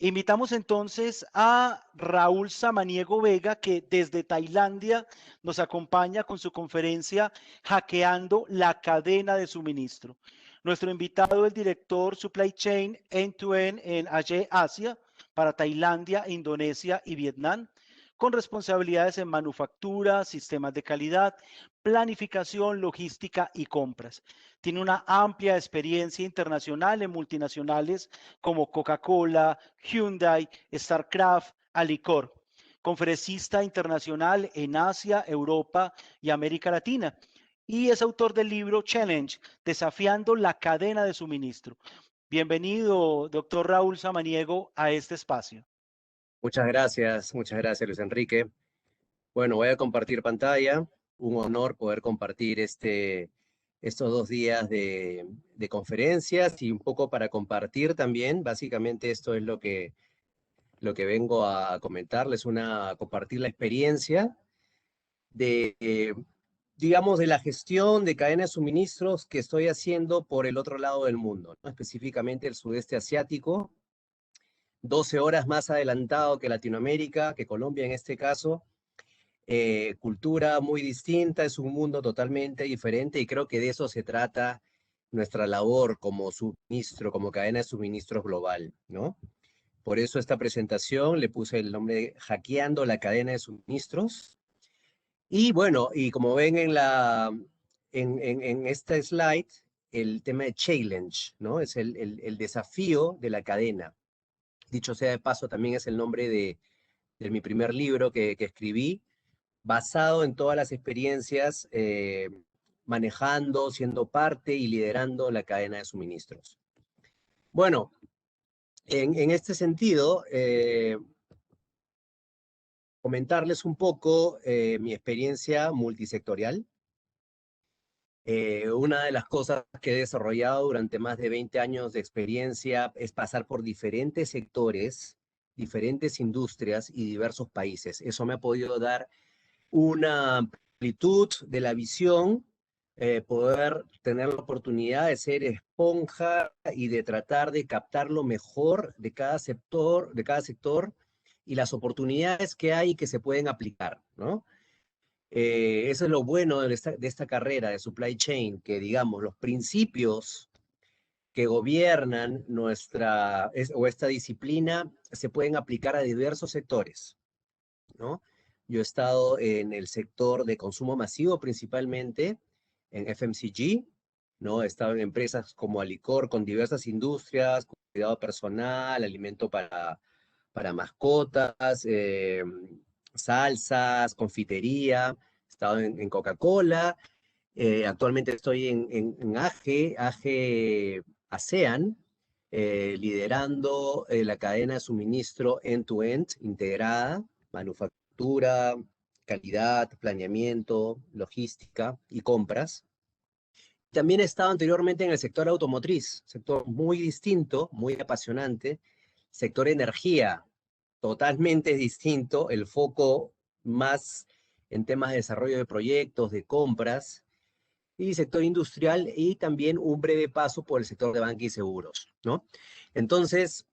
Invitamos entonces a Raúl Samaniego Vega, que desde Tailandia nos acompaña con su conferencia Hackeando la cadena de suministro. Nuestro invitado es el director Supply Chain End-to-End en Asia para Tailandia, Indonesia y Vietnam, con responsabilidades en manufactura, sistemas de calidad, planificación, logística y compras. Tiene una amplia experiencia internacional en multinacionales como Coca-Cola, Hyundai, StarCraft, Alicor. Conferencista internacional en Asia, Europa y América Latina. Y es autor del libro Challenge, Desafiando la cadena de suministro. Bienvenido, doctor Raúl Samaniego, a este espacio. Muchas gracias Luis Enrique. Bueno, voy a compartir pantalla. Un honor poder compartir estos 2 días de conferencias y un poco para compartir también. Básicamente esto es lo que vengo a comentarles, compartir la experiencia de, digamos, de la gestión de cadena de suministros que estoy haciendo por el otro lado del mundo, ¿no? Específicamente el sudeste asiático, 12 horas más adelantado que Latinoamérica, que Colombia en este caso. Cultura muy distinta, es un mundo totalmente diferente y creo que de eso se trata nuestra labor como suministro, como cadena de suministros global, ¿no? Por eso esta presentación le puse el nombre de Hackeando la cadena de suministros. Y bueno, y como ven en esta slide, el tema de challenge, ¿no? Es el desafío de la cadena. Dicho sea de paso, también es el nombre de mi primer libro que escribí, basado en todas las experiencias manejando, siendo parte y liderando la cadena de suministros. Bueno, en este sentido, comentarles un poco mi experiencia multisectorial. Una de las cosas que he desarrollado durante más de 20 años de experiencia es pasar por diferentes sectores, diferentes industrias y diversos países. Eso me ha podido dar una amplitud de la visión, poder tener la oportunidad de ser esponja y de tratar de captar lo mejor de cada sector y las oportunidades que hay que se pueden aplicar, ¿no? Eso es lo bueno de esta carrera de supply chain, que digamos, los principios que gobiernan esta disciplina se pueden aplicar a diversos sectores, ¿no? Yo he estado en el sector de consumo masivo principalmente, en FMCG, ¿no? He estado en empresas como Alicor con diversas industrias, cuidado personal, alimento para mascotas, salsas, confitería. He estado en Coca-Cola. Actualmente estoy en AGE ASEAN, liderando la cadena de suministro end-to-end integrada, manufactura, calidad, planeamiento, logística y compras. También he estado anteriormente en el sector automotriz, sector muy distinto, muy apasionante, sector energía, totalmente distinto, el foco más en temas de desarrollo de proyectos, de compras, y sector industrial, y también un breve paso por el sector de banca y seguros, ¿no? Entonces,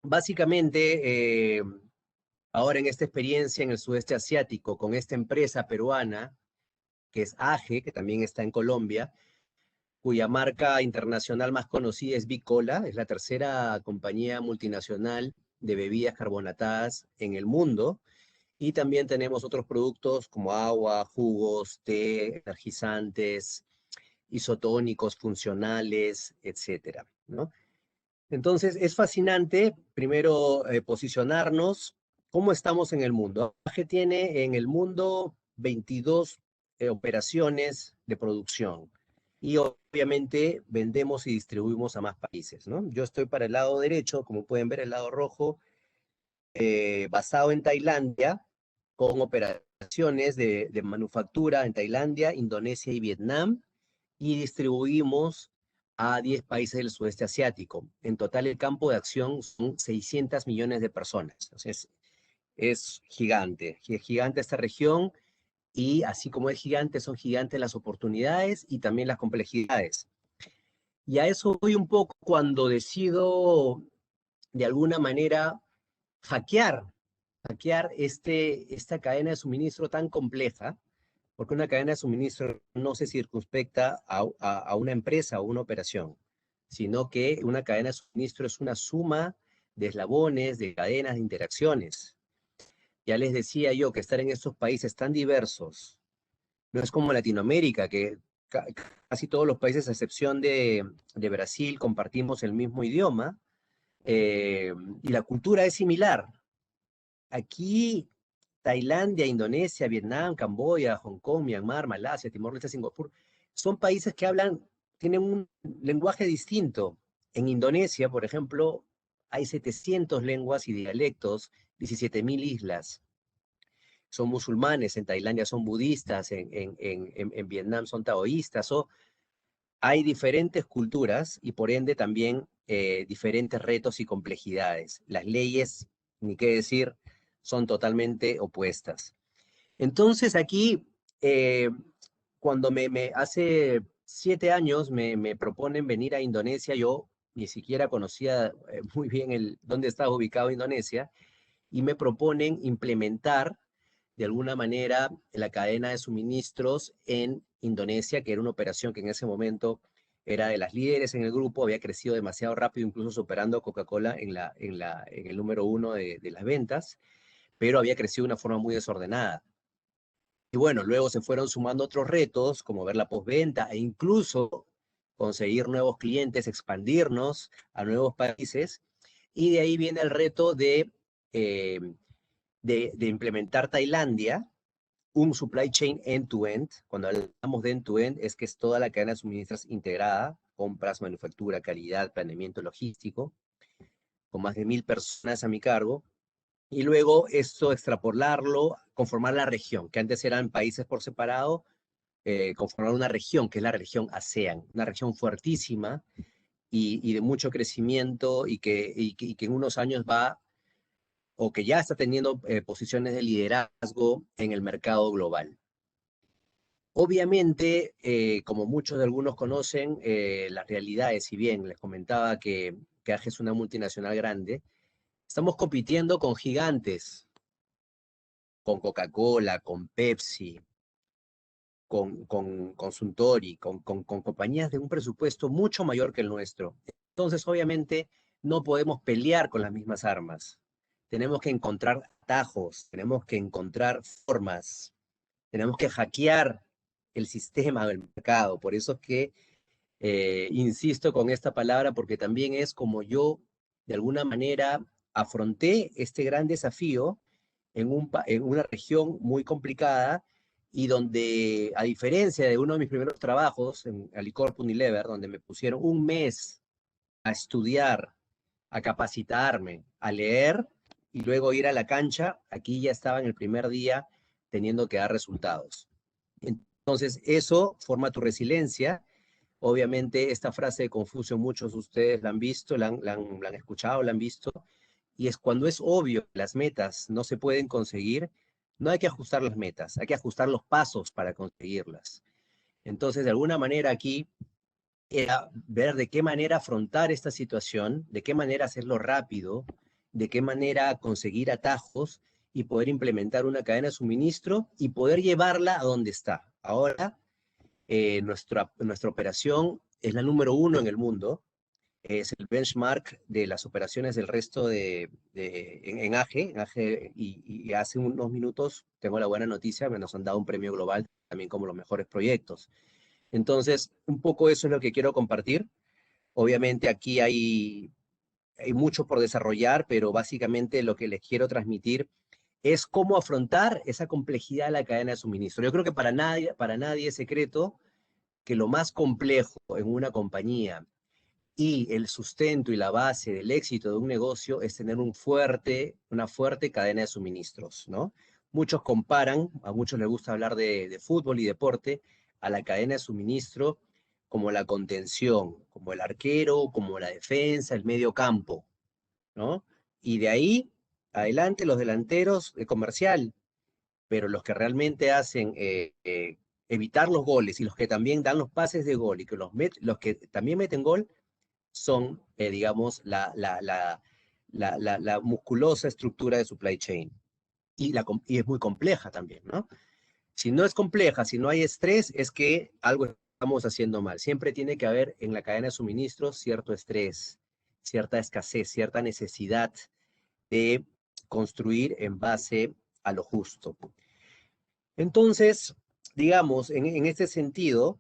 básicamente, ahora en esta experiencia en el sudeste asiático, con esta empresa peruana, que es AGE, que también está en Colombia, cuya marca internacional más conocida es Bicola, es la tercera compañía multinacional de bebidas carbonatadas en el mundo, y también tenemos otros productos como agua, jugos, té, energizantes, isotónicos, funcionales, etcétera, ¿no? Entonces, es fascinante, primero, posicionarnos cómo estamos en el mundo. AGE tiene en el mundo 22 operaciones de producción y obviamente vendemos y distribuimos a más países, ¿no? Yo estoy para el lado derecho, como pueden ver, el lado rojo, basado en Tailandia, con operaciones de manufactura en Tailandia, Indonesia y Vietnam, y distribuimos a 10 países del sudeste asiático. En total, el campo de acción son 600 millones de personas. Entonces, es gigante, es gigante esta región, y así como es gigante, son gigantes las oportunidades y también las complejidades. Y a eso voy un poco cuando decido de alguna manera hackear esta cadena de suministro tan compleja, porque una cadena de suministro no se circunspecta a una empresa o una operación, sino que una cadena de suministro es una suma de eslabones, de cadenas, de interacciones. Ya les decía yo que estar en estos países tan diversos, no es como Latinoamérica, que casi todos los países, a excepción de Brasil, compartimos el mismo idioma, y la cultura es similar. Aquí, Tailandia, Indonesia, Vietnam, Camboya, Hong Kong, Myanmar, Malasia, Timor-Leste, Singapur, son países que tienen un lenguaje distinto. En Indonesia, por ejemplo, hay 700 lenguas y dialectos, 17.000 islas. Son musulmanes, en Tailandia son budistas, en Vietnam son taoístas, hay diferentes culturas y por ende también diferentes retos y complejidades. Las leyes, ni qué decir, son totalmente opuestas. Entonces aquí, cuando hace 7 años me proponen venir a Indonesia, yo ni siquiera conocía muy bien dónde estaba ubicado Indonesia, y me proponen implementar de alguna manera la cadena de suministros en Indonesia, que era una operación que en ese momento era de las líderes en el grupo, había crecido demasiado rápido, incluso superando a Coca-Cola en el número 1 de las ventas, pero había crecido de una forma muy desordenada. Y bueno, luego se fueron sumando otros retos, como ver la postventa e incluso conseguir nuevos clientes, expandirnos a nuevos países. Y de ahí viene el reto eh, de implementar Tailandia, un supply chain end-to-end. Cuando hablamos de end-to-end es que es toda la cadena de suministros integrada, compras, manufactura, calidad, planeamiento logístico, con más de 1.000 personas a mi cargo. Y luego esto extrapolarlo, conformar la región, que antes eran países por separado, conformar una región, que es la región ASEAN, una región fuertísima y de mucho crecimiento y que en unos años va, o que ya está teniendo posiciones de liderazgo en el mercado global. Obviamente, como muchos de algunos conocen, las realidades, si bien les comentaba que AGE es una multinacional grande, estamos compitiendo con gigantes, con Coca-Cola, con Pepsi, con Suntory, con compañías de un presupuesto mucho mayor que el nuestro. Entonces, obviamente, no podemos pelear con las mismas armas. Tenemos que encontrar atajos, tenemos que encontrar formas, tenemos que hackear el sistema del mercado. Por eso es que insisto con esta palabra, porque también es como yo, de alguna manera, afronté este gran desafío en una región muy complicada y donde, a diferencia de uno de mis primeros trabajos en Alicorp Unilever, donde me pusieron un mes a estudiar, a capacitarme, a leer y luego ir a la cancha, aquí ya estaba en el primer día teniendo que dar resultados. Entonces, eso forma tu resiliencia. Obviamente, esta frase de Confucio, muchos de ustedes la han visto, la han escuchado, la han visto, y es cuando es obvio que las metas no se pueden conseguir, no hay que ajustar las metas, hay que ajustar los pasos para conseguirlas. Entonces, de alguna manera aquí era ver de qué manera afrontar esta situación, de qué manera hacerlo rápido, de qué manera conseguir atajos y poder implementar una cadena de suministro y poder llevarla a donde está. Ahora, nuestra operación es la número 1 en el mundo, es el benchmark de las operaciones del resto en AGE, y hace unos minutos tengo la buena noticia, nos han dado un premio global también como los mejores proyectos. Entonces, un poco eso es lo que quiero compartir. Obviamente aquí hay mucho por desarrollar, pero básicamente lo que les quiero transmitir es cómo afrontar esa complejidad de la cadena de suministro. Yo creo que para nadie es secreto que lo más complejo en una compañía y el sustento y la base del éxito de un negocio es tener una fuerte cadena de suministros, ¿no? Muchos comparan, a muchos les gusta hablar de fútbol y deporte, a la cadena de suministro como la contención, como el arquero, como la defensa, el medio campo, ¿no? Y de ahí adelante los delanteros de comercial, pero los que realmente hacen evitar los goles y los que también dan los pases de gol y que los que también meten gol son, digamos, la musculosa estructura de supply chain. Y es muy compleja también, ¿no? Si no es compleja, si no hay estrés, es que algo estamos haciendo mal. Siempre tiene que haber en la cadena de suministros cierto estrés, cierta escasez, cierta necesidad de construir en base a lo justo. Entonces, digamos, en este sentido,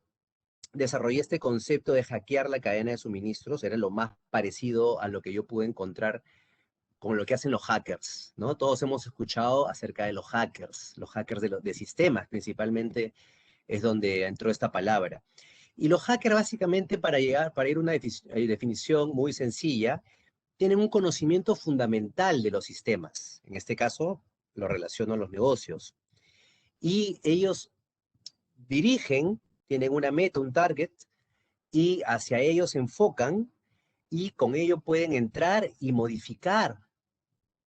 desarrollé este concepto de hackear la cadena de suministros, era lo más parecido a lo que yo pude encontrar con lo que hacen los hackers, ¿no? Todos hemos escuchado acerca de los hackers de sistemas principalmente es donde entró esta palabra. Y los hackers básicamente para ir a una definición muy sencilla, tienen un conocimiento fundamental de los sistemas. En este caso, lo relaciono a los negocios. Y ellos dirigen, tienen una meta, un target, y hacia ellos se enfocan y con ello pueden entrar y modificar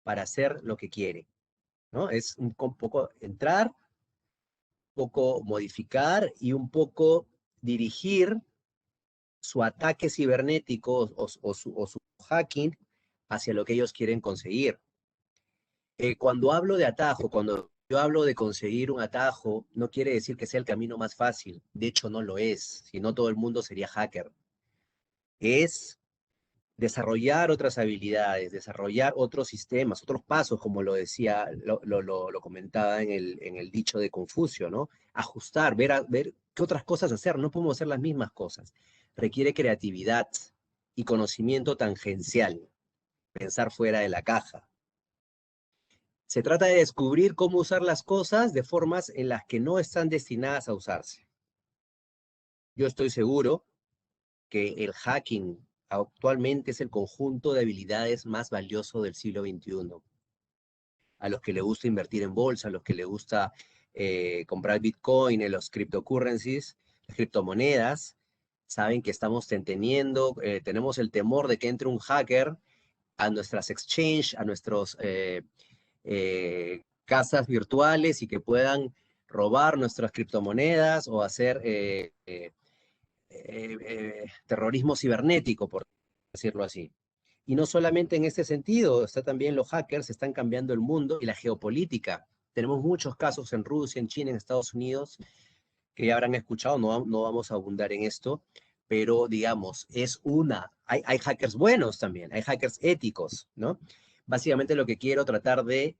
para hacer lo que quieren, ¿no? Es un poco entrar, un poco modificar y un poco dirigir su ataque cibernético o su hacking hacia lo que ellos quieren conseguir. Cuando hablo de atajo, cuando yo hablo de conseguir un atajo, no quiere decir que sea el camino más fácil. De hecho, no lo es. Si no, todo el mundo sería hacker. Es desarrollar otras habilidades, desarrollar otros sistemas, otros pasos, como lo decía, lo comentaba en el dicho de Confucio, ¿no? Ajustar, ver qué otras cosas hacer. No podemos hacer las mismas cosas. Requiere creatividad y conocimiento tangencial, pensar fuera de la caja. Se trata de descubrir cómo usar las cosas de formas en las que no están destinadas a usarse. Yo estoy seguro que el hacking actualmente es el conjunto de habilidades más valioso del siglo XXI. A los que le gusta invertir en bolsa, a los que le gusta comprar Bitcoin, en los cryptocurrencies, las criptomonedas, saben que estamos tenemos el temor de que entre un hacker a nuestras exchange, a nuestros casas virtuales y que puedan robar nuestras criptomonedas o hacer terrorismo cibernético, por decirlo así. Y no solamente en este sentido, está también los hackers están cambiando el mundo y la geopolítica. Tenemos muchos casos en Rusia, en China, en Estados Unidos, que ya habrán escuchado, no vamos a abundar en esto, pero digamos, hay hackers buenos también, hay hackers éticos, ¿no? Básicamente lo que quiero tratar de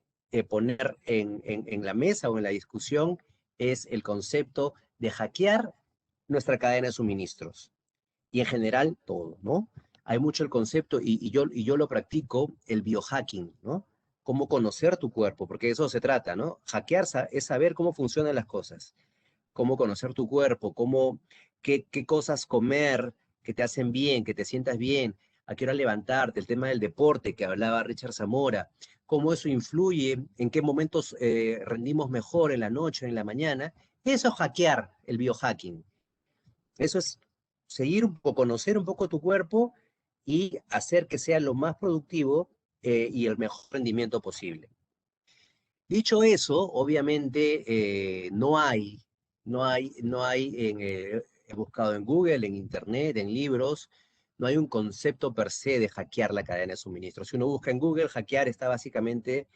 poner en la mesa o en la discusión es el concepto de hackear nuestra cadena de suministros y en general todo, ¿no? Hay mucho el concepto y yo lo practico, el biohacking, ¿no? Cómo conocer tu cuerpo, porque de eso se trata, ¿no? Hackear es saber cómo funcionan las cosas, cómo conocer tu cuerpo, qué cosas comer que te hacen bien, que te sientas bien, a qué hora levantarte, el tema del deporte que hablaba Richard Zamora, cómo eso influye, en qué momentos rendimos mejor en la noche o en la mañana. Eso es hackear, el biohacking. Eso es seguir un poco, conocer un poco tu cuerpo y hacer que sea lo más productivo y el mejor rendimiento posible. Dicho eso, obviamente he buscado en Google, en Internet, en libros, no hay un concepto per se de hackear la cadena de suministro. Si uno busca en Google, hackear está básicamente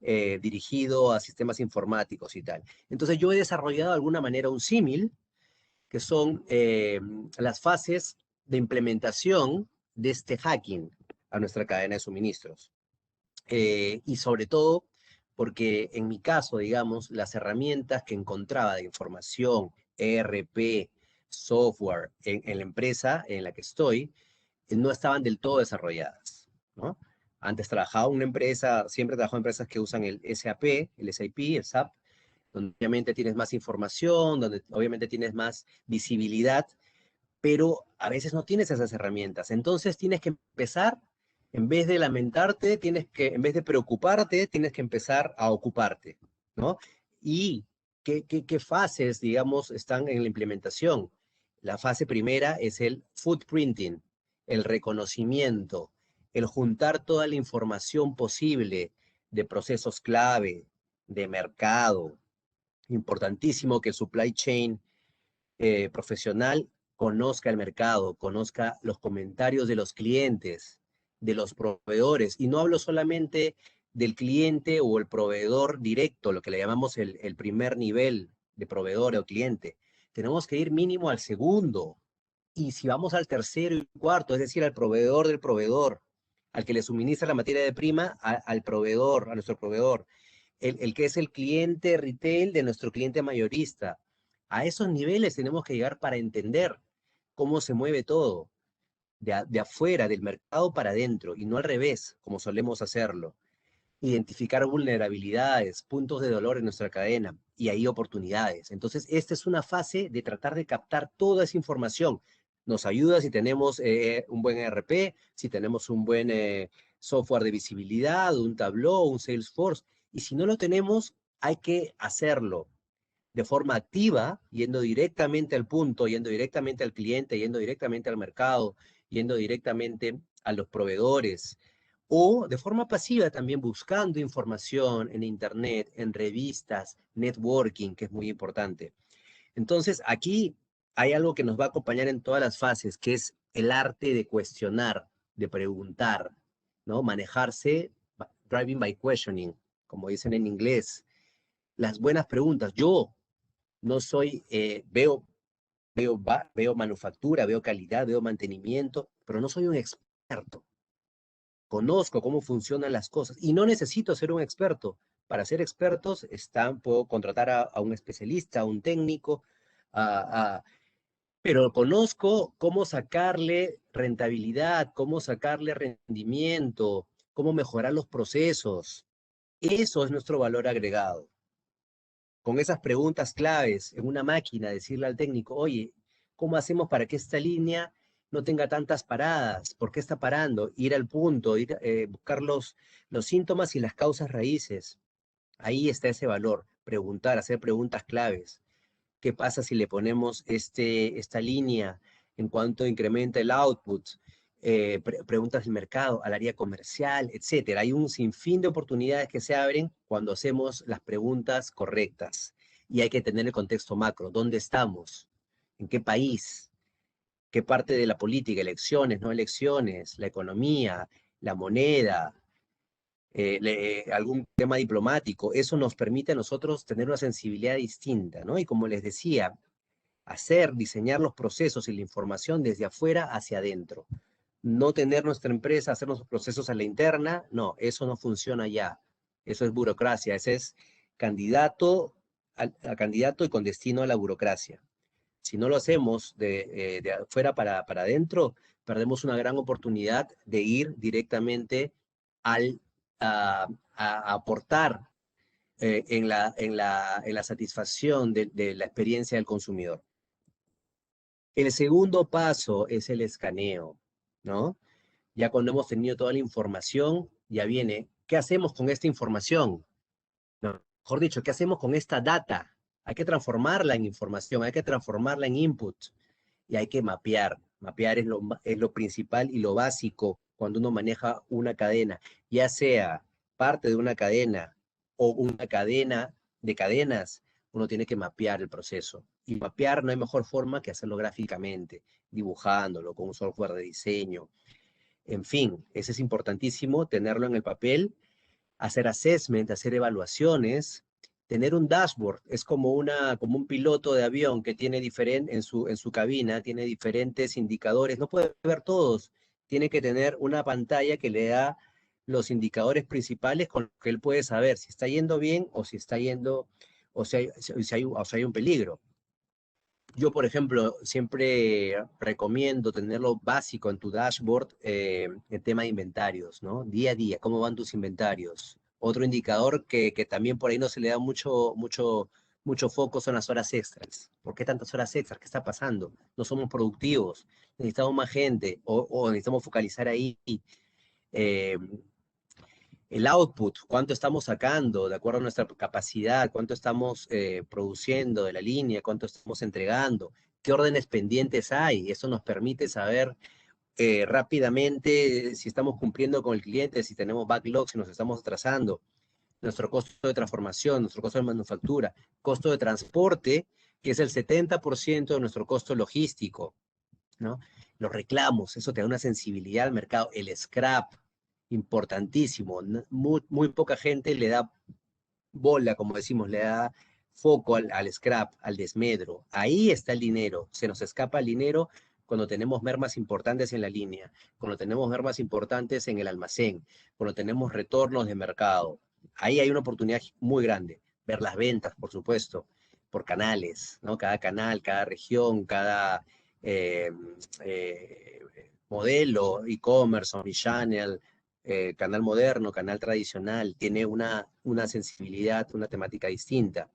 dirigido a sistemas informáticos y tal. Entonces yo he desarrollado de alguna manera un símil, que son las fases de implementación de este hacking a nuestra cadena de suministros. Y sobre todo porque en mi caso, digamos, las herramientas que encontraba de información, ERP, software en la empresa en la que estoy, no estaban del todo desarrolladas, ¿no? Antes trabajaba en una empresa, siempre he trabajado en empresas que usan el SAP, el SAP, el SAP, donde obviamente tienes más información, donde obviamente tienes más visibilidad, pero a veces no tienes esas herramientas. Entonces tienes que empezar, en vez de lamentarte, en vez de preocuparte, tienes que empezar a ocuparte, ¿no? ¿Y qué fases, digamos, están en la implementación? La fase primera es el footprinting, el reconocimiento, el juntar toda la información posible de procesos clave, de mercado. Importantísimo que el supply chain profesional conozca el mercado, conozca los comentarios de los clientes, de los proveedores. Y no hablo solamente del cliente o el proveedor directo, lo que le llamamos el primer nivel de proveedor o cliente. Tenemos que ir mínimo al segundo. Y si vamos al tercero y cuarto, es decir, al proveedor del proveedor, al que le suministra la materia de prima, al proveedor, a nuestro proveedor, el que es el cliente retail de nuestro cliente mayorista. A esos niveles tenemos que llegar para entender cómo se mueve todo, de afuera, del mercado para adentro, y no al revés, como solemos hacerlo. Identificar vulnerabilidades, puntos de dolor en nuestra cadena, y ahí oportunidades. Entonces, esta es una fase de tratar de captar toda esa información. Nos ayuda si tenemos un buen ERP, si tenemos un buen software de visibilidad, un Tableau, un Salesforce, y si no lo tenemos, hay que hacerlo de forma activa, yendo directamente al punto, yendo directamente al cliente, yendo directamente al mercado, yendo directamente a los proveedores, o de forma pasiva también buscando información en internet, en revistas, networking, que es muy importante. Entonces, aquí hay algo que nos va a acompañar en todas las fases, que es el arte de cuestionar, de preguntar, ¿no? Manejarse, driving by questioning, como dicen en inglés. Las buenas preguntas. Yo no soy, veo manufactura, veo calidad, veo mantenimiento, pero no soy un experto. Conozco cómo funcionan las cosas y no necesito ser un experto. Para ser expertos puedo contratar a un especialista, a un técnico, pero conozco cómo sacarle rentabilidad, cómo sacarle rendimiento, cómo mejorar los procesos. Eso es nuestro valor agregado. Con esas preguntas claves en una máquina, decirle al técnico, oye, ¿cómo hacemos para que esta línea no tenga tantas paradas? ¿Por qué está parando? Ir al punto, buscar los síntomas y las causas raíces. Ahí está ese valor, preguntar, hacer preguntas claves. ¿Qué pasa si le ponemos esta línea en cuanto incrementa el output? Preguntas del mercado, al área comercial, etcétera. Hay un sinfín de oportunidades que se abren cuando hacemos las preguntas correctas. Y hay que tener el contexto macro. ¿Dónde estamos? ¿En qué país? ¿Qué parte de la política? Elecciones, no elecciones, la economía, la moneda, algún tema diplomático. Eso nos permite a nosotros tener una sensibilidad distinta, ¿no? Y como les decía, diseñar los procesos y la información desde afuera hacia adentro. No tener nuestra empresa, hacer los procesos a la interna, no, eso no funciona ya. Eso es burocracia, ese es candidato a candidato y con destino a la burocracia. Si no lo hacemos de afuera para adentro, perdemos una gran oportunidad de ir directamente a aportar en la satisfacción de la experiencia del consumidor. El segundo paso es el escaneo, ¿no? Ya cuando hemos tenido toda la información, ya viene, ¿qué hacemos con esta información? No, mejor dicho, ¿qué hacemos con esta data? Hay que transformarla en información, hay que transformarla en input y hay que mapear. Mapear es lo principal y lo básico cuando uno maneja una cadena, ya sea parte de una cadena o una cadena de cadenas, uno tiene que mapear el proceso. Y mapear no hay mejor forma que hacerlo gráficamente, dibujándolo con un software de diseño. En fin, eso es importantísimo, tenerlo en el papel, hacer assessment, hacer evaluaciones, tener un dashboard. Es como un piloto de avión que tiene en su cabina, tiene diferentes indicadores, no puede ver todos, tiene que tener una pantalla que le da los indicadores principales con los que él puede saber si está yendo bien o si está yendo, o si hay un peligro. Yo, por ejemplo, siempre recomiendo tenerlo básico en tu dashboard, el tema de inventarios, ¿no? Día a día, ¿cómo van tus inventarios? Otro indicador que también por ahí no se le da mucho foco son las horas extras. ¿Por qué tantas horas extras? ¿Qué está pasando? No somos productivos, necesitamos más gente o necesitamos focalizar ahí. Eh, el output, cuánto estamos sacando de acuerdo a nuestra capacidad, cuánto estamos produciendo de la línea, cuánto estamos entregando, qué órdenes pendientes hay. Eso nos permite saber rápidamente si estamos cumpliendo con el cliente, si tenemos backlog, si nos estamos atrasando, nuestro costo de transformación, nuestro costo de manufactura, costo de transporte, que es el 70% de nuestro costo logístico, ¿no? los reclamos, eso te da una sensibilidad al mercado. El scrap, importantísimo. Muy, muy poca gente le da bola, como decimos, le da foco al scrap, al desmedro. Ahí está el dinero. Se nos escapa el dinero cuando tenemos mermas importantes en la línea, cuando tenemos mermas importantes en el almacén, cuando tenemos retornos de mercado. Ahí hay una oportunidad muy grande. Ver las ventas, por supuesto, por canales, ¿no? Cada canal, cada región, cada eh, eh, modelo, e-commerce, omnichannel, canal moderno, canal tradicional, tiene una sensibilidad, una temática distinta,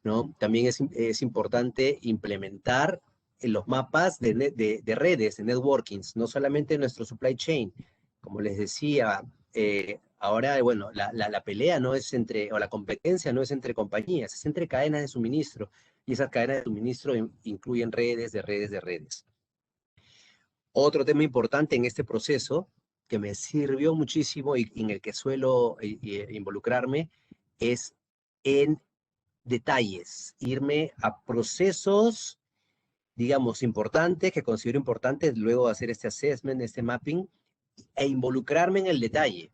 ¿no? También es importante implementar los mapas de redes, de networkings, no solamente nuestro supply chain. Como les decía, ahora, bueno, la pelea no es entre, o la competencia no es entre compañías, es entre cadenas de suministro, y esas cadenas de suministro incluyen redes de redes de redes. Otro tema importante en este proceso que me sirvió muchísimo y en el que suelo involucrarme es en detalles, irme a procesos, digamos, importantes, que considero importantes, luego de hacer este assessment, este mapping, e involucrarme en el detalle.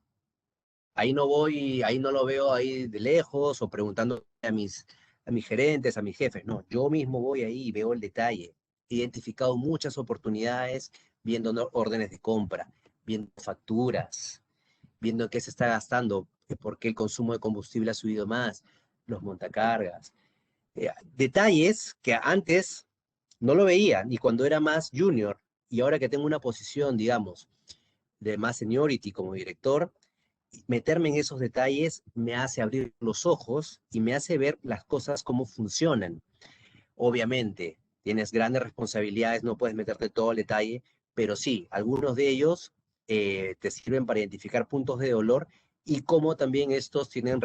Ahí no voy, ahí no lo veo ahí de lejos o preguntando a mis gerentes, a mis jefes. No, yo mismo voy ahí y veo el detalle. He identificado muchas oportunidades viendo órdenes de compra, viendo facturas, viendo qué se está gastando, por qué el consumo de combustible ha subido más, los montacargas. Detalles que antes no lo veía, ni cuando era más junior, y ahora que tengo una posición, digamos, de más seniority como director, meterme en esos detalles me hace abrir los ojos y me hace ver las cosas cómo funcionan. Obviamente, tienes grandes responsabilidades, no puedes meterte todo el detalle, pero sí, algunos de ellos te sirven para identificar puntos de dolor y cómo también estos tienen,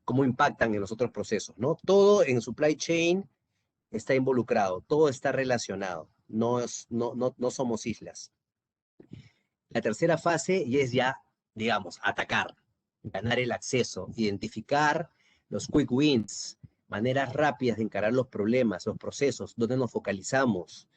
cómo impactan en los otros procesos, ¿no? Todo en supply chain está involucrado, todo está relacionado, no somos islas. La tercera fase y es ya, digamos, atacar, ganar el acceso, identificar los quick wins, maneras rápidas de encarar los problemas, los procesos, donde nos focalizamos.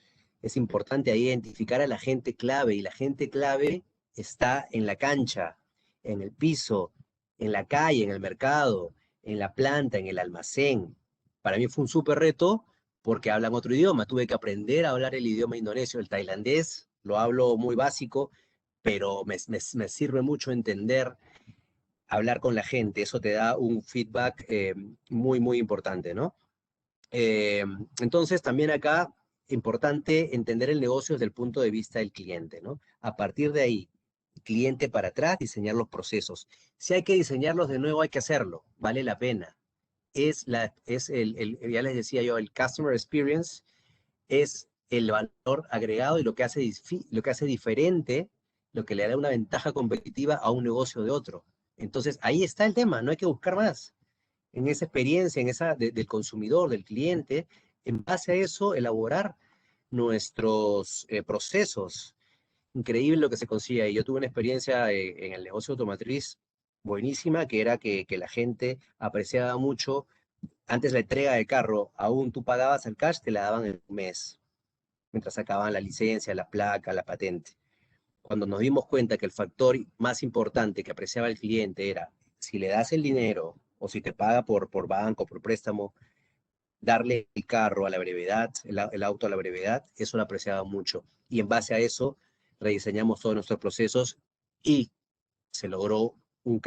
Es importante identificar a la gente clave y la gente clave está en la cancha, en el piso, en la calle, en el mercado, en la planta, en el almacén. Para mí fue un súper reto porque hablan otro idioma. Tuve que aprender a hablar el idioma indonesio, el tailandés, lo hablo muy básico, pero me sirve mucho entender, hablar con la gente, eso te da un feedback muy, muy importante, ¿no? Eh, entonces, también acá, importante entender el negocio desde el punto de vista del cliente, ¿no? A partir de ahí, cliente para atrás, diseñar los procesos. Si hay que diseñarlos de nuevo, hay que hacerlo, vale la pena. Ya les decía yo, el customer experience es el valor agregado y lo que hace diferente, lo que le da una ventaja competitiva a un negocio de otro. Entonces, ahí está el tema, no hay que buscar más. En esa experiencia, del consumidor, del cliente, en base a eso, elaborar nuestros procesos. Increíble lo que se consigue ahí. Yo tuve una experiencia en el negocio automotriz buenísima, que era que la gente apreciaba mucho. Antes la entrega del carro, aún tú pagabas el cash, te la daban en un mes mientras sacaban la licencia, la placa, la patente. Cuando nos dimos cuenta que el factor más importante que apreciaba el cliente era si le das el dinero o si te paga por banco, por préstamo, darle el carro a la brevedad, el auto a la brevedad, eso lo apreciaba mucho. Y en base a eso rediseñamos todos nuestros procesos y se logró un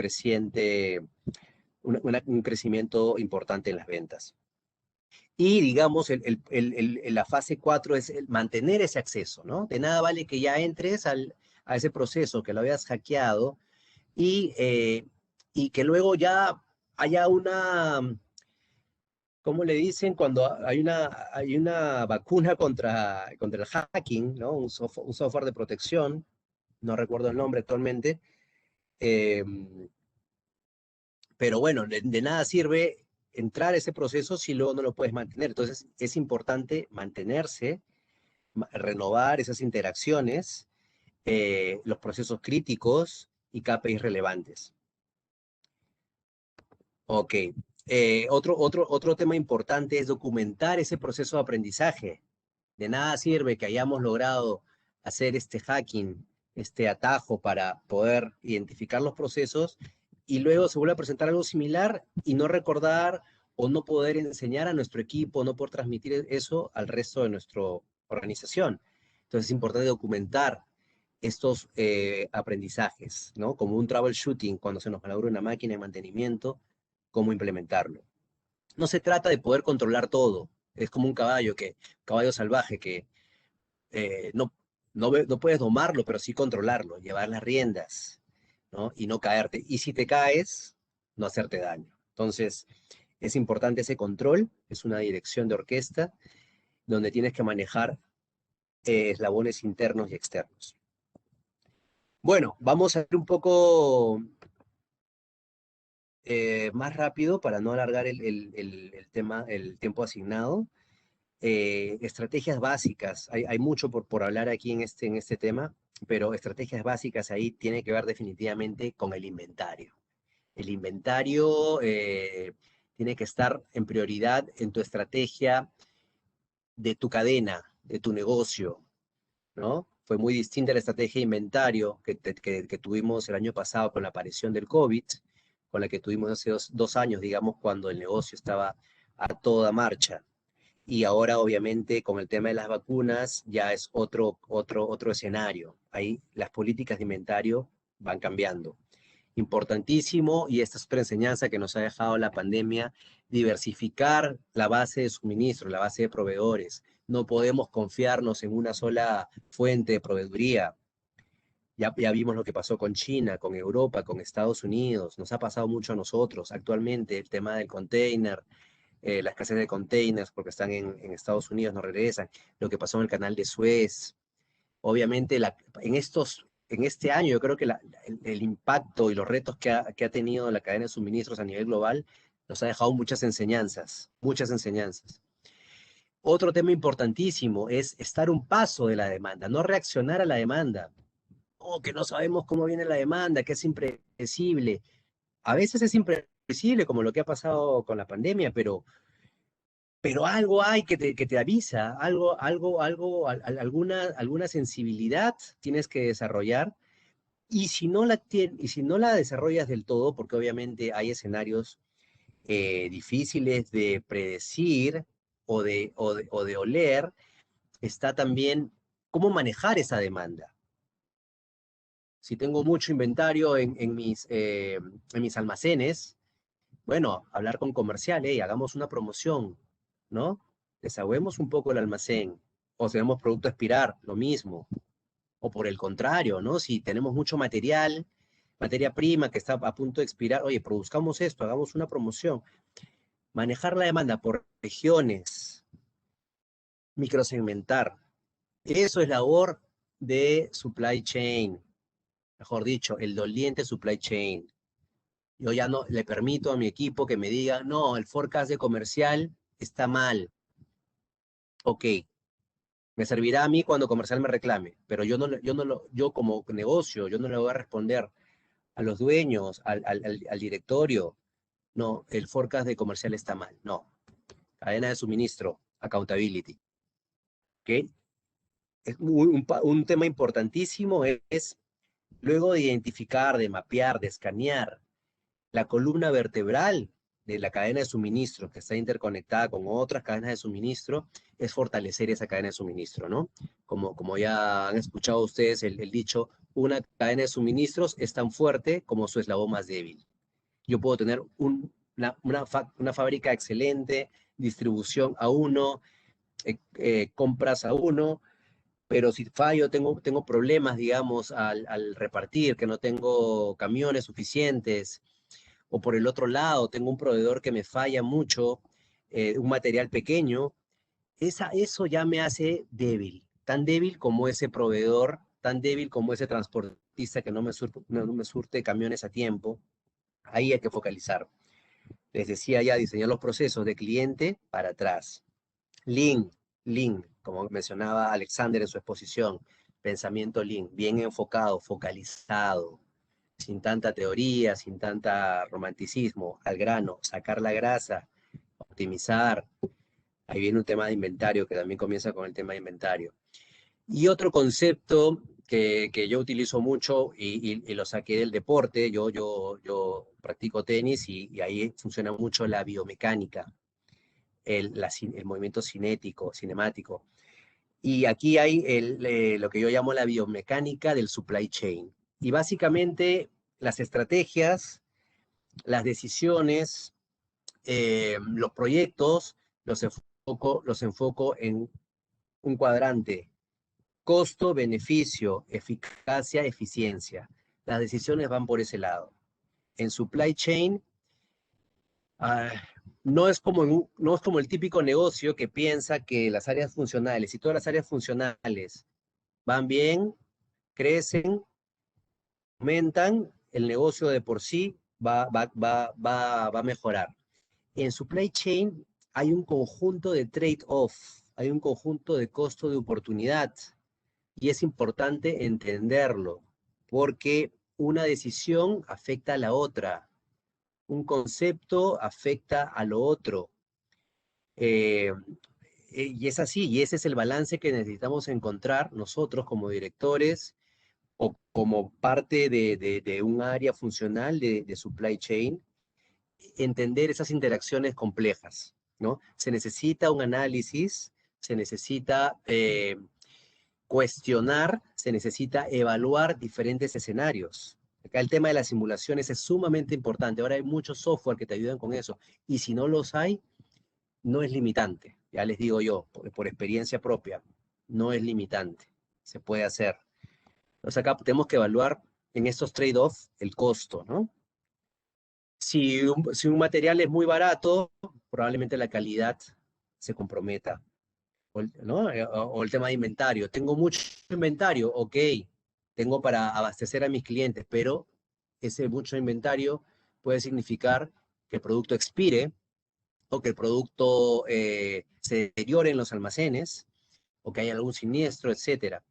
un crecimiento importante en las ventas. Y digamos, la fase 4 es mantener ese acceso, ¿no? De nada vale que ya entres a ese proceso, que lo hayas hackeado y que luego ya haya ¿cómo le dicen? Cuando hay una vacuna contra el hacking, ¿no? Un software de protección, no recuerdo el nombre actualmente, eh, pero bueno, de nada sirve entrar a ese proceso si luego no lo puedes mantener. Entonces, es importante mantenerse, renovar esas interacciones, los procesos críticos y KPIs relevantes. Ok. Otro tema importante es documentar ese proceso de aprendizaje. De nada sirve que hayamos logrado hacer este hacking, este atajo para poder identificar los procesos y luego se vuelve a presentar algo similar y no recordar o no poder enseñar a nuestro equipo, no poder transmitir eso al resto de nuestra organización. Entonces es importante documentar estos aprendizajes, ¿no? Como un troubleshooting cuando se nos malogra una máquina de mantenimiento, cómo implementarlo. No se trata de poder controlar todo, es como un caballo salvaje que no puedes domarlo, pero sí controlarlo, llevar las riendas, ¿no? Y no caerte. Y si te caes, no hacerte daño. Entonces, es importante ese control, es una dirección de orquesta donde tienes que manejar eslabones internos y externos. Bueno, vamos a ver un poco más rápido para no alargar el tema, el tiempo asignado. Estrategias básicas, hay mucho por hablar aquí en este tema, pero estrategias básicas ahí tiene que ver definitivamente con el inventario. El inventario tiene que estar en prioridad en tu estrategia de tu cadena, de tu negocio, ¿no? Fue muy distinta la estrategia de inventario que tuvimos el año pasado con la aparición del COVID, con la que tuvimos hace dos años, digamos, cuando el negocio estaba a toda marcha. Y ahora, obviamente, con el tema de las vacunas, ya es otro escenario. Ahí las políticas de inventario van cambiando. Importantísimo, y esta es otra enseñanza que nos ha dejado la pandemia, diversificar la base de suministro, la base de proveedores. No podemos confiarnos en una sola fuente de proveeduría. Ya vimos lo que pasó con China, con Europa, con Estados Unidos. Nos ha pasado mucho a nosotros. Actualmente el tema del container, la escasez de containers porque están en Estados Unidos, no regresan. Lo que pasó en el canal de Suez. Obviamente en este año yo creo que el impacto y los retos que ha tenido la cadena de suministros a nivel global nos ha dejado muchas enseñanzas, muchas enseñanzas. Otro tema importantísimo es estar un paso de la demanda, no reaccionar a la demanda. Oh, que no sabemos cómo viene la demanda, que es impredecible. A veces es impredecible, como lo que ha pasado con la pandemia, pero algo hay que te avisa, alguna sensibilidad tienes que desarrollar. Y si no la desarrollas del todo, porque obviamente hay escenarios difíciles de predecir o de oler, está también cómo manejar esa demanda. Si tengo mucho inventario en mis almacenes, bueno, hablar con comercial, hagamos una promoción, ¿no? Desagüemos un poco el almacén. O si tenemos producto a expirar, lo mismo. O por el contrario, ¿no? Si tenemos mucho material, materia prima que está a punto de expirar, oye, produzcamos esto, hagamos una promoción. Manejar la demanda por regiones, microsegmentar. Eso es labor de supply chain. Mejor dicho, el doliente supply chain. Yo ya no le permito a mi equipo que me diga, no, el forecast de comercial está mal. Ok, me servirá a mí cuando comercial me reclame, pero yo como negocio, yo no le voy a responder a los dueños, al directorio. No, el forecast de comercial está mal. No, cadena de suministro, accountability. ¿Ok? Un tema importantísimo es luego de identificar, de mapear, de escanear la columna vertebral de la cadena de suministro que está interconectada con otras cadenas de suministro, es fortalecer esa cadena de suministro, ¿no? Como ya han escuchado ustedes el dicho, una cadena de suministros es tan fuerte como su eslabón más débil. Yo puedo tener una fábrica excelente, distribución a uno, compras a uno, pero si fallo, tengo problemas, digamos, al repartir, que no tengo camiones suficientes, o por el otro lado, tengo un proveedor que me falla mucho, un material pequeño, eso ya me hace débil, tan débil como ese proveedor, tan débil como ese transportista que no me surte camiones a tiempo. Ahí hay que focalizar. Les decía ya, diseñar los procesos de cliente para atrás. Lean, Lean, como mencionaba Alexander en su exposición, pensamiento Lean, bien enfocado, focalizado, sin tanta teoría, sin tanta romanticismo, al grano, sacar la grasa, optimizar, Ahí viene un tema de inventario que también comienza con el tema de inventario. Y otro concepto que yo utilizo mucho y lo saqué del deporte, yo practico tenis y ahí funciona mucho la biomecánica, el movimiento cinético, cinemático. Y aquí hay lo que yo llamo la biomecánica del supply chain. Y básicamente las estrategias, las decisiones, los proyectos, los enfoco en un cuadrante: costo, beneficio, eficacia, eficiencia. Las decisiones van por ese lado. En supply chain, ah, no es como el típico negocio que piensa que las áreas funcionales, y todas las áreas funcionales van bien, crecen, aumentan, el negocio de por sí va a mejorar. En supply chain hay un conjunto de trade-off, hay un conjunto de costo de oportunidad, y es importante entenderlo, porque una decisión afecta a la otra, un concepto afecta a lo otro. Eh, y es así, y ese es el balance que necesitamos encontrar nosotros como directores o como parte de un área funcional de supply chain, entender esas interacciones complejas, ¿no? Se necesita un análisis, se necesita cuestionar, se necesita evaluar diferentes escenarios. Acá el tema de las simulaciones es sumamente importante. Ahora hay muchos software que te ayudan con eso. Y si no los hay, no es limitante. Ya les digo yo, por experiencia propia, no es limitante. Se puede hacer. Entonces acá tenemos que evaluar en estos trade-offs el costo, ¿no? Si un material es muy barato, probablemente la calidad se comprometa. ¿No? O el tema de inventario. Tengo mucho inventario, ok, tengo para abastecer a mis clientes, pero ese mucho inventario puede significar que el producto expire o que el producto se deteriore en los almacenes o que haya algún siniestro, etcétera.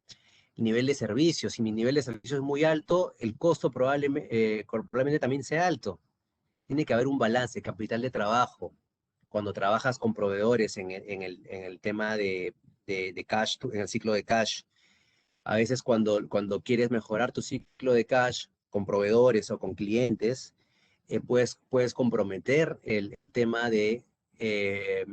Nivel de servicio, si mi nivel de servicio es muy alto, el costo probablemente también sea alto. Tiene que haber un balance, capital de trabajo. Cuando trabajas con proveedores en el tema de cash, en el ciclo de cash, a veces cuando quieres mejorar tu ciclo de cash con proveedores o con clientes, puedes comprometer el tema de eh,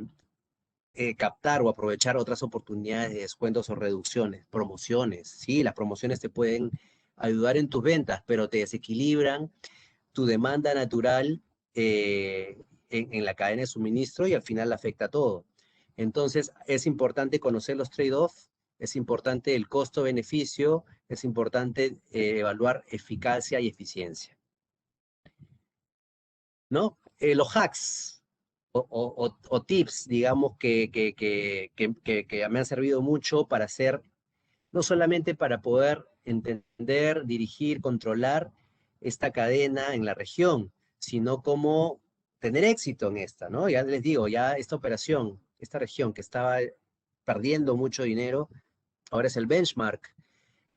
captar o aprovechar otras oportunidades de descuentos o reducciones, promociones. Sí, las promociones te pueden ayudar en tus ventas, pero te desequilibran tu demanda natural en la cadena de suministro y al final afecta a todo. Entonces, es importante conocer los trade-offs, es importante el costo-beneficio, es importante evaluar eficacia y eficiencia, ¿no? Los hacks o tips, digamos, que me han servido mucho para hacer, no solamente para poder entender, dirigir, controlar esta cadena en la región, sino cómo tener éxito en esta, ¿no? Ya les digo, ya esta operación, esta región que estaba perdiendo mucho dinero, ahora es el benchmark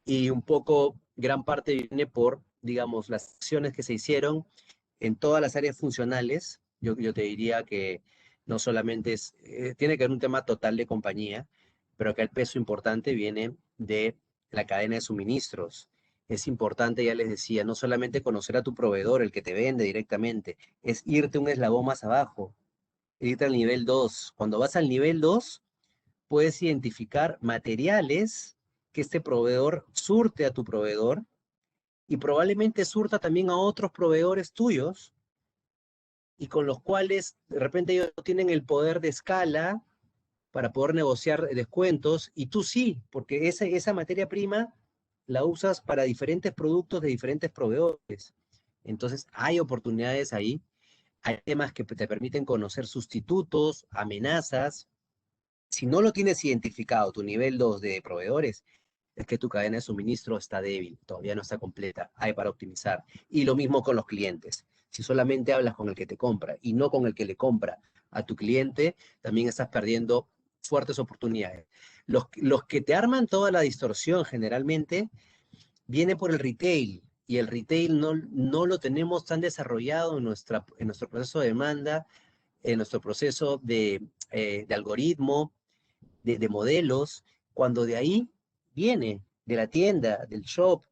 y un poco gran parte viene por, digamos, las acciones que se hicieron en todas las áreas funcionales. Yo te diría que no solamente tiene que haber un tema total de compañía, pero que el peso importante viene de la cadena de suministros. Es importante, ya les decía, no solamente conocer a tu proveedor, el que te vende directamente, es irte un eslabón más abajo, irte al nivel 2. Cuando vas al nivel 2, puedes identificar materiales que este proveedor surte a tu proveedor y probablemente surta también a otros proveedores tuyos y con los cuales de repente ellos tienen el poder de escala para poder negociar descuentos y tú sí, porque esa materia prima la usas para diferentes productos de diferentes proveedores. Entonces hay oportunidades ahí, hay temas que te permiten conocer sustitutos, amenazas. Si no lo tienes identificado, tu nivel 2 de proveedores, es que tu cadena de suministro está débil, todavía no está completa, hay para optimizar. Y lo mismo con los clientes. Si solamente hablas con el que te compra y no con el que le compra a tu cliente, también estás perdiendo fuertes oportunidades. Los que te arman toda la distorsión generalmente viene por el retail y el retail no lo tenemos tan desarrollado en nuestro proceso de demanda. en nuestro proceso de algoritmo, de modelos, cuando de ahí viene, de la tienda, del shop,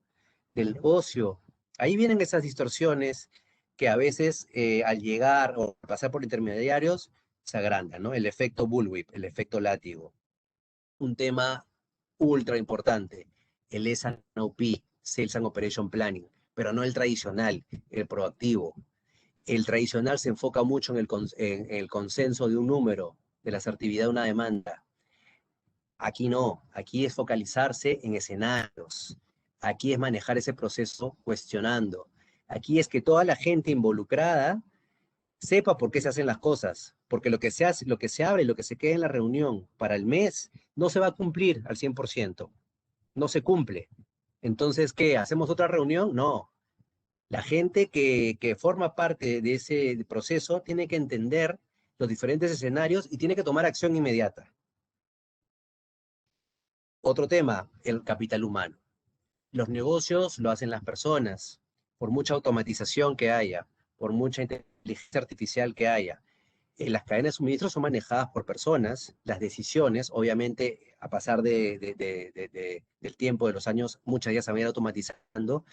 del negocio. Ahí vienen esas distorsiones que a veces al llegar o pasar por intermediarios se agrandan, ¿no? El efecto bullwhip, el efecto látigo. Un tema ultra importante, el S&OP, Sales and Operation Planning, pero no el tradicional, el proactivo. El tradicional se enfoca mucho en el consenso de un número, de la asertividad de una demanda. Aquí no, aquí es focalizarse en escenarios. Aquí es manejar ese proceso cuestionando. Aquí es que toda la gente involucrada sepa por qué se hacen las cosas, porque lo que se hace, lo que se abre, lo que se queda en la reunión para el mes, no se va a cumplir al 100%, no se cumple. Entonces, ¿qué? ¿Hacemos otra reunión? No. La gente que forma parte de ese proceso tiene que entender los diferentes escenarios y tiene que tomar acción inmediata. Otro tema, el capital humano. Los negocios lo hacen las personas, por mucha automatización que haya, por mucha inteligencia artificial que haya. Las cadenas de suministro son manejadas por personas, las decisiones, obviamente, a pasar del tiempo, de los años, muchas ya se van a ir automatizando,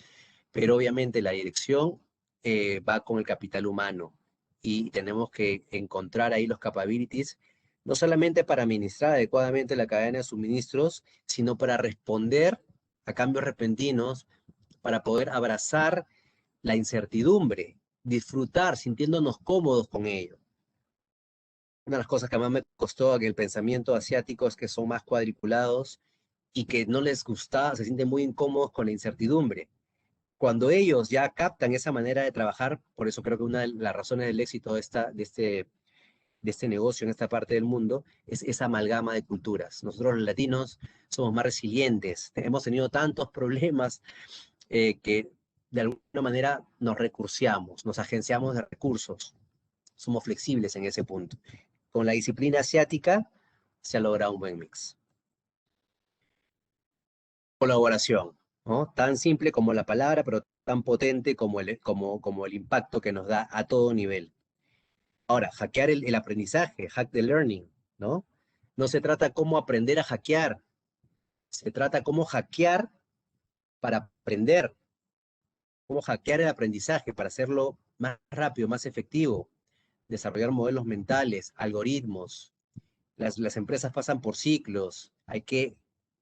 pero obviamente la dirección va con el capital humano y tenemos que encontrar ahí los capabilities, no solamente para administrar adecuadamente la cadena de suministros, sino para responder a cambios repentinos, para poder abrazar la incertidumbre, disfrutar, sintiéndonos cómodos con ello. Una de las cosas que más me costó en el pensamiento asiático es que son más cuadriculados y que no les gusta, se sienten muy incómodos con la incertidumbre. Cuando ellos ya captan esa manera de trabajar, por eso creo que una de las razones del éxito de este negocio en esta parte del mundo es esa amalgama de culturas. Nosotros los latinos somos más resilientes, hemos tenido tantos problemas que de alguna manera nos recurseamos, nos agenciamos de recursos, somos flexibles en ese punto. Con la disciplina asiática se ha logrado un buen mix. Colaboración, ¿no? Tan simple como la palabra, pero tan potente como el impacto que nos da a todo nivel. Ahora, hackear el aprendizaje, hack the learning, ¿no? No se trata cómo aprender a hackear, se trata cómo hackear para aprender, cómo hackear el aprendizaje para hacerlo más rápido, más efectivo, desarrollar modelos mentales, algoritmos. Las empresas pasan por ciclos, hay que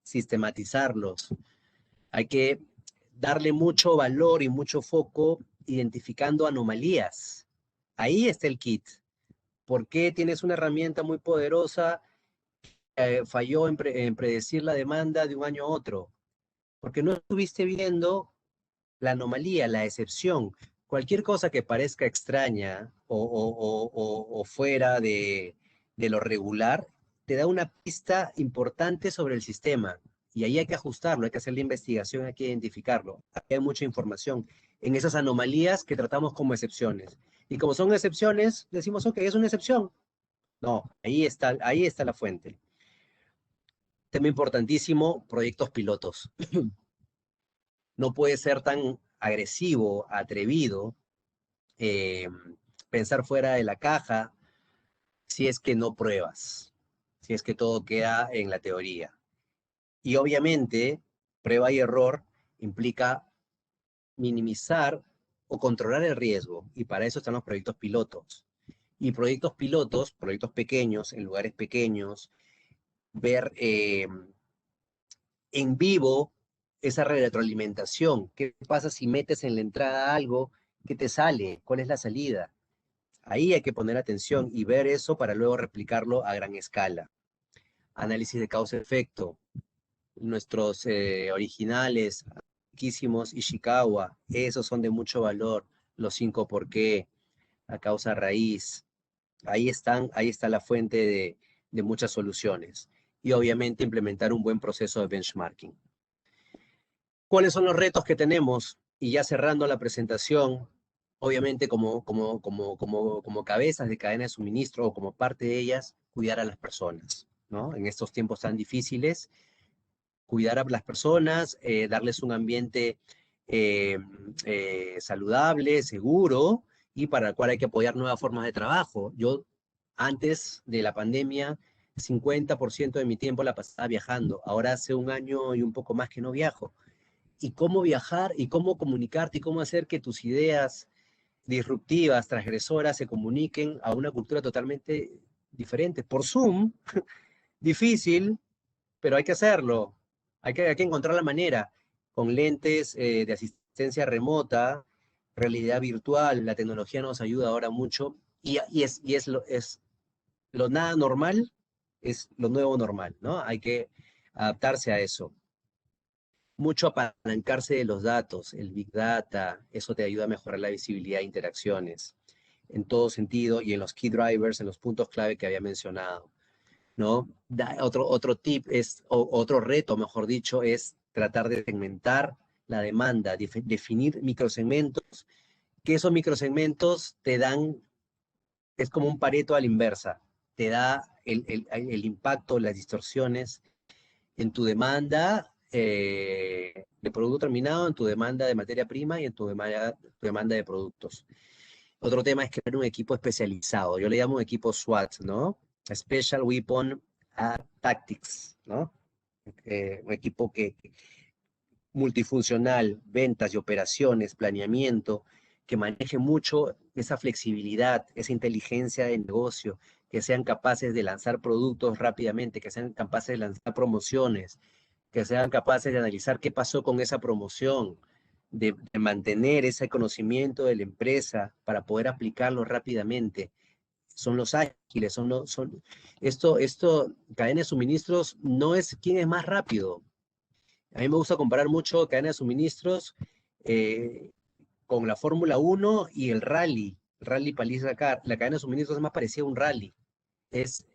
sistematizarlos, hay que darle mucho valor y mucho foco identificando anomalías. Ahí está el kit. ¿Por qué tienes una herramienta muy poderosa? Falló en predecir la demanda de un año a otro. Porque no estuviste viendo la anomalía, la excepción. Cualquier cosa que parezca extraña o fuera de lo regular, te da una pista importante sobre el sistema. Y ahí hay que ajustarlo, hay que hacer la investigación, hay que identificarlo. Aquí hay mucha información en esas anomalías que tratamos como excepciones. Y como son excepciones, decimos, ok, es una excepción. No, ahí está la fuente. Tema importantísimo, proyectos pilotos. No puede ser tan agresivo, atrevido, eh, pensar fuera de la caja si es que no pruebas, si es que todo queda en la teoría. Y obviamente, prueba y error implica minimizar o controlar el riesgo, y para eso están los proyectos pilotos. Y proyectos pilotos, proyectos pequeños, en lugares pequeños, ver en vivo esa retroalimentación. ¿Qué pasa si metes en la entrada algo? ¿Qué te sale? ¿Cuál es la salida? Ahí hay que poner atención y ver eso para luego replicarlo a gran escala. Análisis de causa-efecto. Nuestros originales, riquísimos Ishikawa, esos son de mucho valor. Los 5 por qué, la causa raíz. Ahí está la fuente de muchas soluciones. Y obviamente implementar un buen proceso de benchmarking. ¿Cuáles son los retos que tenemos? Y ya cerrando la presentación, obviamente como cabezas de cadena de suministro o como parte de ellas, cuidar a las personas, ¿no? En estos tiempos tan difíciles, cuidar a las personas, darles un ambiente saludable, seguro, y para el cual hay que apoyar nuevas formas de trabajo. Yo Antes de la pandemia, 50% de mi tiempo la pasaba viajando. Ahora hace un año y un poco más que no viajo. Y cómo viajar y cómo comunicarte y cómo hacer que tus ideas disruptivas, transgresoras, se comuniquen a una cultura totalmente diferente. Por Zoom, difícil, pero hay que hacerlo. Hay que encontrar la manera. Con lentes de asistencia remota, realidad virtual, la tecnología nos ayuda ahora mucho es lo nada normal, es lo nuevo normal, ¿no? Hay que adaptarse a eso. Mucho apalancarse de los datos, el Big Data, eso te ayuda a mejorar la visibilidad de interacciones en todo sentido y en los key drivers, en los puntos clave que había mencionado, ¿no? Otro tip otro reto, mejor dicho, es tratar de segmentar la demanda, definir microsegmentos, que esos microsegmentos te dan, es como un Pareto a la inversa, te da el impacto, las distorsiones en tu demanda de producto terminado, en tu demanda de materia prima y en tu demanda de productos. Otro tema es crear un equipo especializado. Yo le llamo un equipo SWAT, ¿no? Special Weapon Tactics, ¿no? Un equipo multifuncional, ventas y operaciones, planeamiento, que maneje mucho esa flexibilidad, esa inteligencia de negocio, que sean capaces de lanzar productos rápidamente, que sean capaces de lanzar promociones, que sean capaces de analizar qué pasó con esa promoción, de mantener ese conocimiento de la empresa para poder aplicarlo rápidamente. Son los ágiles, cadena de suministros no es quién es más rápido. A mí me gusta comparar mucho cadena de suministros eh, con la Fórmula 1 y el Rally París-Dakar. La cadena de suministros es más parecida a un rally. Es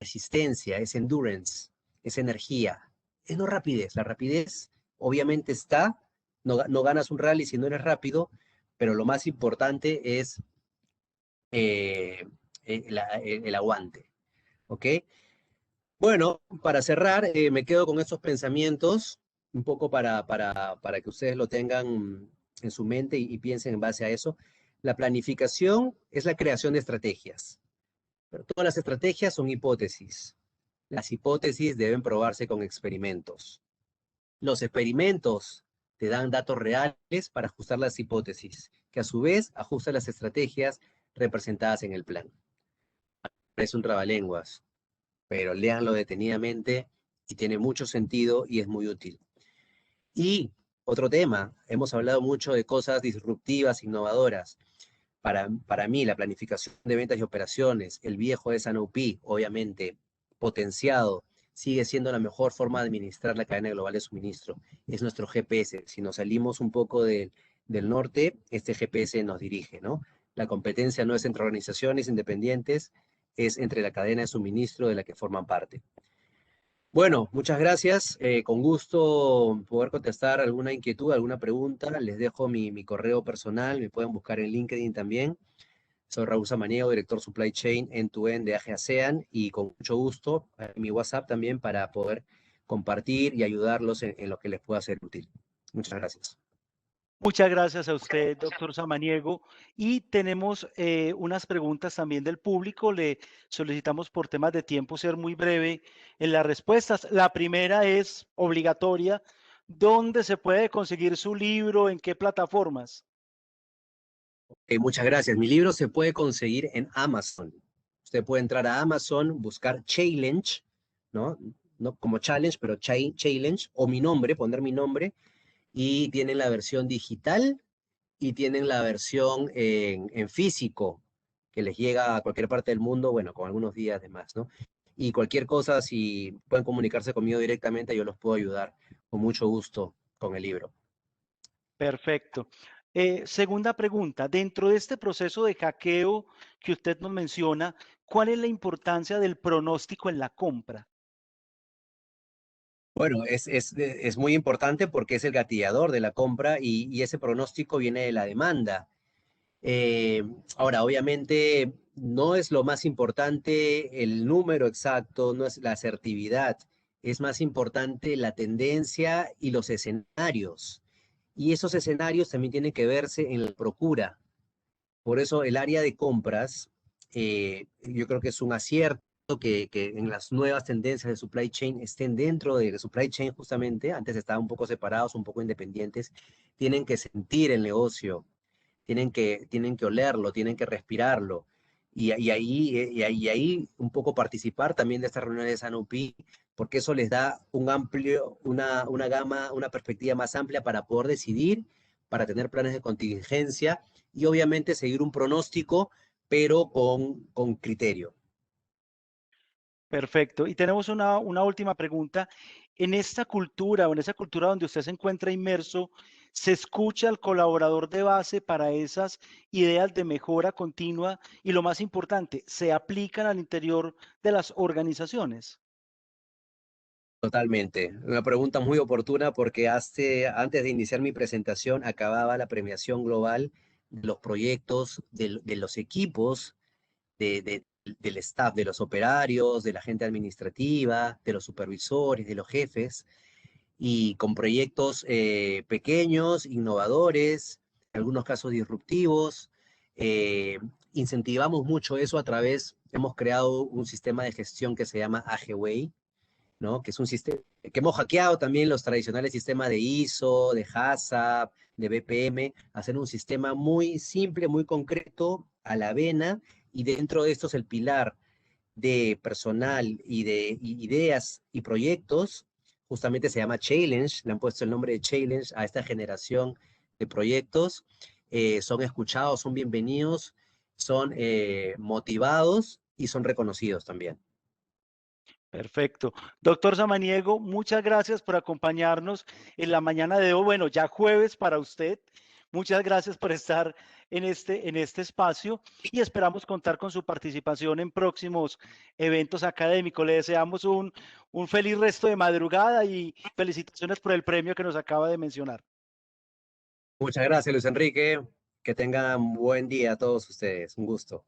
resistencia, es endurance, es energía. Es no rapidez. La rapidez obviamente está, no ganas un rally si no eres rápido, pero lo más importante es el aguante. ¿Ok? Bueno, para cerrar, me quedo con estos pensamientos, un poco para que ustedes lo tengan en su mente y piensen en base a eso. La planificación es la creación de estrategias, pero todas las estrategias son hipótesis. Las hipótesis deben probarse con experimentos. Los experimentos te dan datos reales para ajustar las hipótesis, que a su vez ajustan las estrategias representadas en el plan. Es un trabalenguas, pero léanlo detenidamente y tiene mucho sentido y es muy útil. Y otro tema, hemos hablado mucho de cosas disruptivas, innovadoras. Para mí, la planificación de ventas y operaciones, el viejo S&OP, obviamente, potenciado, sigue siendo la mejor forma de administrar la cadena global de suministro. Es nuestro GPS. Si nos salimos un poco del norte, este GPS nos dirige, ¿no? La competencia no es entre organizaciones independientes, es entre la cadena de suministro de la que forman parte. Bueno, muchas gracias. Con gusto poder contestar alguna inquietud, alguna pregunta. Les dejo mi correo personal, me pueden buscar en LinkedIn también. Soy Raúl Samaniego, director Supply Chain End-to-End de AG ASEAN y con mucho gusto mi WhatsApp también para poder compartir y ayudarlos en lo que les pueda ser útil. Muchas gracias. Muchas gracias a usted, doctor Samaniego. Y tenemos unas preguntas también del público. Le solicitamos por temas de tiempo ser muy breve en las respuestas. La primera es obligatoria. ¿Dónde se puede conseguir su libro? ¿En qué plataformas? Muchas gracias. Mi libro se puede conseguir en Amazon. Usted puede entrar a Amazon, buscar Challenge, ¿no? No como challenge, pero challenge, o mi nombre, poner mi nombre, y tienen la versión digital y tienen la versión en físico, que les llega a cualquier parte del mundo, bueno, con algunos días de más, ¿no? Y cualquier cosa, si pueden comunicarse conmigo directamente, yo los puedo ayudar con mucho gusto con el libro. Perfecto. Segunda pregunta, dentro de este proceso de hackeo que usted nos menciona, ¿cuál es la importancia del pronóstico en la compra? Bueno, es muy importante porque es el gatillador de la compra y ese pronóstico viene de la demanda. Eh, Ahora, obviamente, no es lo más importante el número exacto, no es la asertividad, es más importante la tendencia y los escenarios. Y esos escenarios también tienen que verse en la procura. Por eso el área de compras Yo creo que es un acierto que en las nuevas tendencias de supply chain estén dentro de supply chain justamente. Antes estaban un poco separados, un poco independientes. Tienen que sentir el negocio, tienen que olerlo, tienen que respirarlo. Y ahí un poco participar también de estas reuniones de Sanopi, porque eso les da una gama, una perspectiva más amplia para poder decidir, para tener planes de contingencia y obviamente seguir un pronóstico, pero con criterio. Perfecto. Y tenemos una última pregunta. En esta cultura o en esa cultura donde usted se encuentra inmerso, ¿se escucha al colaborador de base para esas ideas de mejora continua? Y lo más importante, ¿se aplican al interior de las organizaciones? Totalmente. Una pregunta muy oportuna porque antes de iniciar mi presentación acababa la premiación global de los proyectos, de los equipos, del staff, de los operarios, de la gente administrativa, de los supervisores, de los jefes, y con proyectos pequeños, innovadores, en algunos casos disruptivos. Eh, Incentivamos mucho eso hemos creado un sistema de gestión que se llama AGWay, ¿no? Que es un sistema que hemos hackeado también los tradicionales sistemas de ISO, de HACCP, de BPM, hacer un sistema muy simple, muy concreto, a la vena, y dentro de esto es el pilar de personal y de ideas y proyectos, justamente se llama Challenge, le han puesto el nombre de Challenge a esta generación de proyectos. Son escuchados, son bienvenidos, son motivados y son reconocidos también. Perfecto. Doctor Samaniego, muchas gracias por acompañarnos en la mañana de hoy. Bueno, ya jueves para usted. Muchas gracias por estar en este espacio y esperamos contar con su participación en próximos eventos académicos. Le deseamos un feliz resto de madrugada y felicitaciones por el premio que nos acaba de mencionar. Muchas gracias, Luis Enrique. Que tengan buen día a todos ustedes. Un gusto.